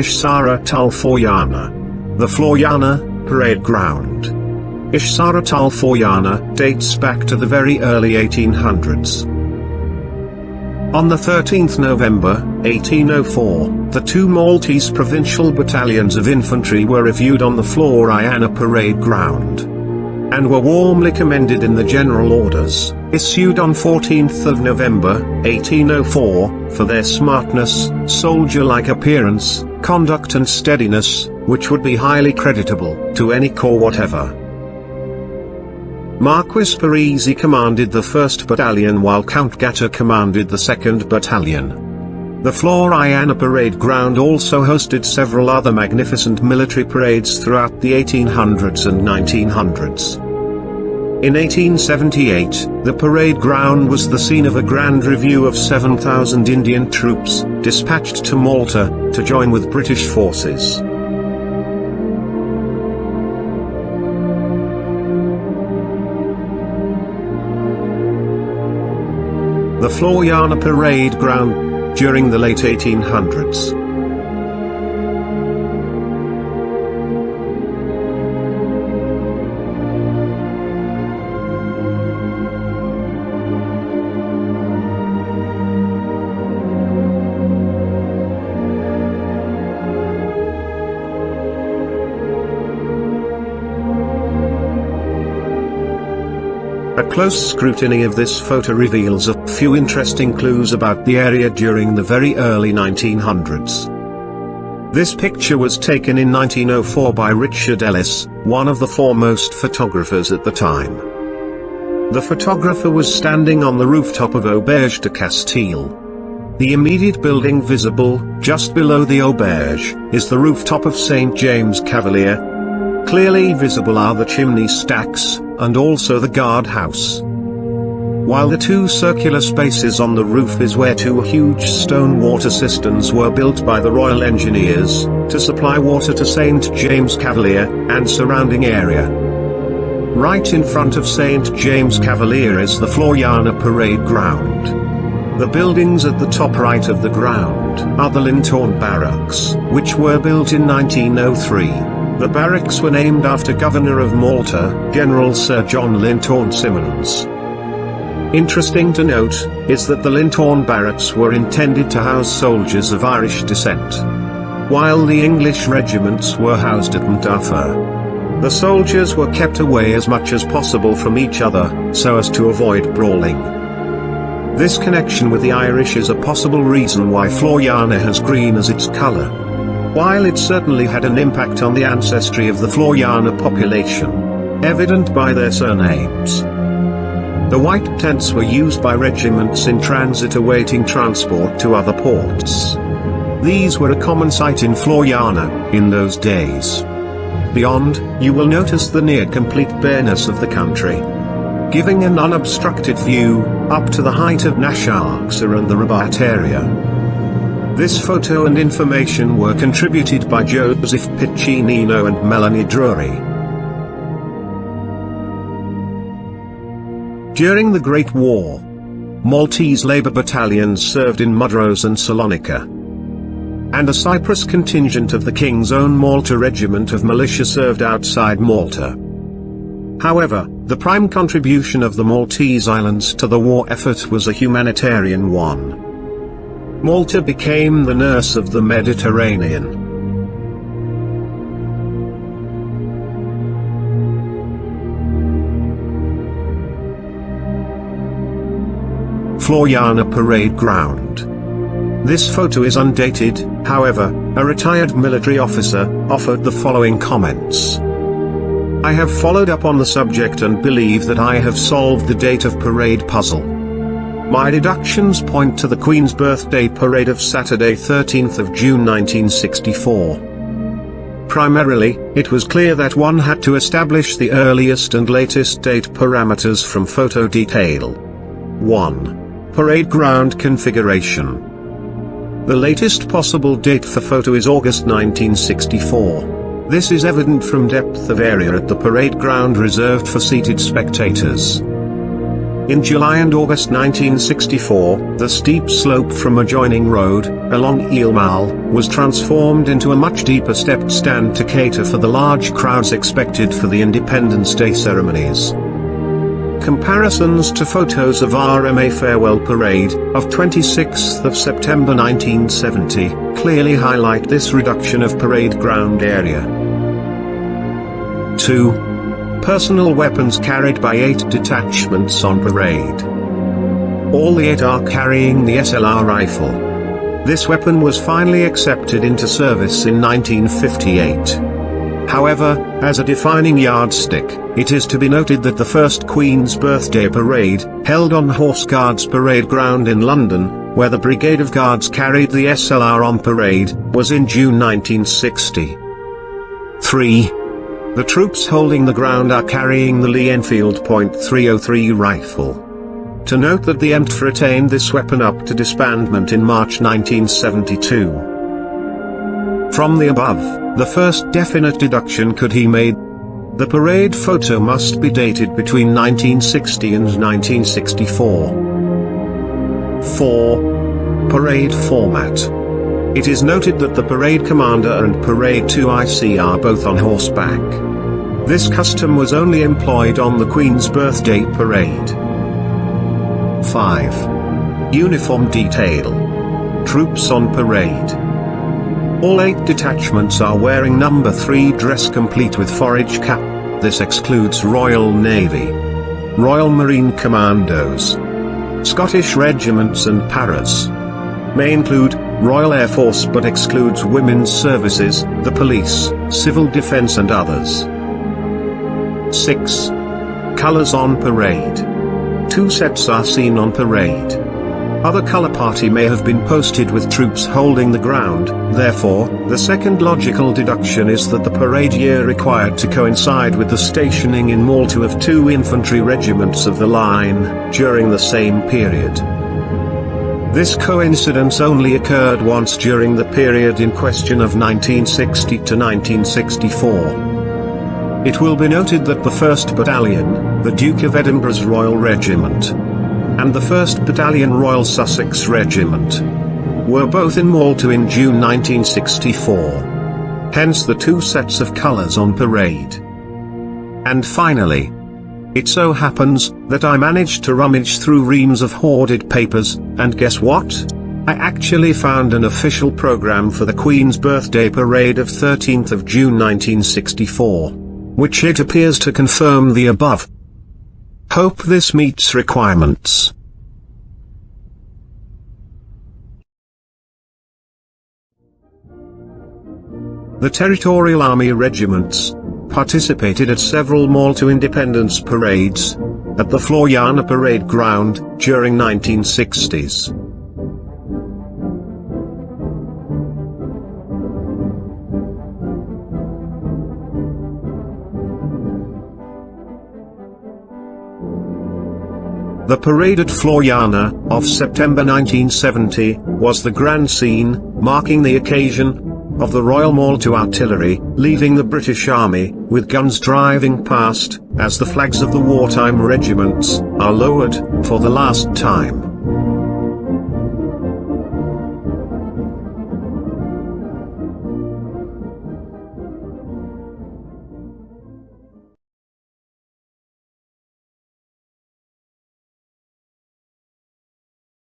Ishsarat al-Floriana. The Floriana Parade Ground. Ishsarat al-Floriana dates back to the very early 1800s. On the 13th November, 1804, the two Maltese provincial battalions of infantry were reviewed on the Floriana Parade Ground, and were warmly commended in the general orders, issued on 14th of November, 1804, for their smartness, soldier-like appearance, conduct and steadiness, which would be highly creditable to any corps whatever. Marquis Parisi commanded the 1st Battalion while Count Gatta commanded the 2nd Battalion. The Floriana Parade Ground also hosted several other magnificent military parades throughout the 1800s and 1900s. In 1878, the parade ground was the scene of a grand review of 7,000 Indian troops, dispatched to Malta, to join with British forces. The Floriana Parade Ground, during the late 1800s. A close scrutiny of this photo reveals a few interesting clues about the area during the very early 1900s. This picture was taken in 1904 by Richard Ellis, one of the foremost photographers at the time. The photographer was standing on the rooftop of Auberge de Castile. The immediate building visible, just below the auberge, is the rooftop of St. James Cavalier. Clearly visible are the chimney stacks, and also the guardhouse. While the two circular spaces on the roof is where two huge stone water cisterns were built by the Royal Engineers, to supply water to St. James Cavalier, and surrounding area. Right in front of St. James Cavalier is the Floriana Parade Ground. The buildings at the top right of the ground are the Lintorn Barracks, which were built in 1903. The barracks were named after Governor of Malta, General Sir John Lintorn Simmons. Interesting to note, is that the Lintorn Barracks were intended to house soldiers of Irish descent, while the English regiments were housed at Mdafa. The soldiers were kept away as much as possible from each other, so as to avoid brawling. This connection with the Irish is a possible reason why Floriana has green as its color. While it certainly had an impact on the ancestry of the Floriana population, evident by their surnames. The white tents were used by regiments in transit awaiting transport to other ports. These were a common sight in Floriana, in those days. Beyond, you will notice the near-complete bareness of the country, giving an unobstructed view, up to the height of Nasharksa and the Rabat area. This photo and information were contributed by Joseph Piccinino and Melanie Drury. During the Great War, Maltese Labour battalions served in Mudros and Salonika, and a Cyprus contingent of the King's Own Malta Regiment of Militia served outside Malta. However, the prime contribution of the Maltese Islands to the war effort was a humanitarian one. Malta became the nurse of the Mediterranean. Floriana Parade Ground. This photo is undated, however, a retired military officer offered the following comments. I have followed up on the subject and believe that I have solved the date of parade puzzle. My deductions point to the Queen's birthday parade of Saturday 13th of June 1964. Primarily, it was clear that one had to establish the earliest and latest date parameters from photo detail. 1. Parade ground configuration. The latest possible date for photo is August 1964. This is evident from depth of area at the parade ground reserved for seated spectators. In July and August 1964, the steep slope from adjoining road, along Eel Mall, was transformed into a much deeper stepped stand to cater for the large crowds expected for the Independence Day ceremonies. Comparisons to photos of RMA Farewell Parade, of 26th of September 1970, clearly highlight this reduction of parade ground area. 2. Personal weapons carried by 8 detachments on parade. All the 8 are carrying the SLR rifle. This weapon was finally accepted into service in 1958. However, as a defining yardstick, it is to be noted that the first Queen's Birthday Parade, held on Horse Guards Parade Ground in London, where the Brigade of Guards carried the SLR on parade, was in June 1960. 3. The troops holding the ground are carrying the Lee Enfield .303 rifle. To note that the EMT retained this weapon up to disbandment in March 1972. From the above, the first definite deduction could be made. The parade photo must be dated between 1960 and 1964. 4. Parade format. It is noted that the parade commander and parade 2IC are both on horseback. This custom was only employed on the Queen's Birthday Parade. 5. Uniform detail. Troops on parade. All 8 detachments are wearing number 3 dress complete with forage cap. This excludes Royal Navy, Royal Marine Commandos, Scottish regiments and paras. May include Royal Air Force but excludes women's services, the police, civil defense and others. 6. Colors on parade. 2 sets are seen on parade. Other color party may have been posted with troops holding the ground, therefore, the second logical deduction is that the parade year required to coincide with the stationing in Malta of 2 infantry regiments of the line, during the same period. This coincidence only occurred once during the period in question of 1960 to 1964. It will be noted that the 1st Battalion, the Duke of Edinburgh's Royal Regiment, and the 1st Battalion Royal Sussex Regiment were both in Malta in June 1964. Hence the 2 sets of colours on parade. And finally, it so happens that I managed to rummage through reams of hoarded papers, and guess what? I actually found an official programme for the Queen's Birthday Parade of 13th of June 1964, which it appears to confirm the above. Hope this meets requirements. The Territorial Army regiments participated at several Malta independence parades at the Floriana parade ground during 1960s. The parade at Floriana, of September 1970, was the grand scene, marking the occasion of the Royal Malta Artillery leaving the British Army, with guns driving past, as the flags of the wartime regiments are lowered for the last time.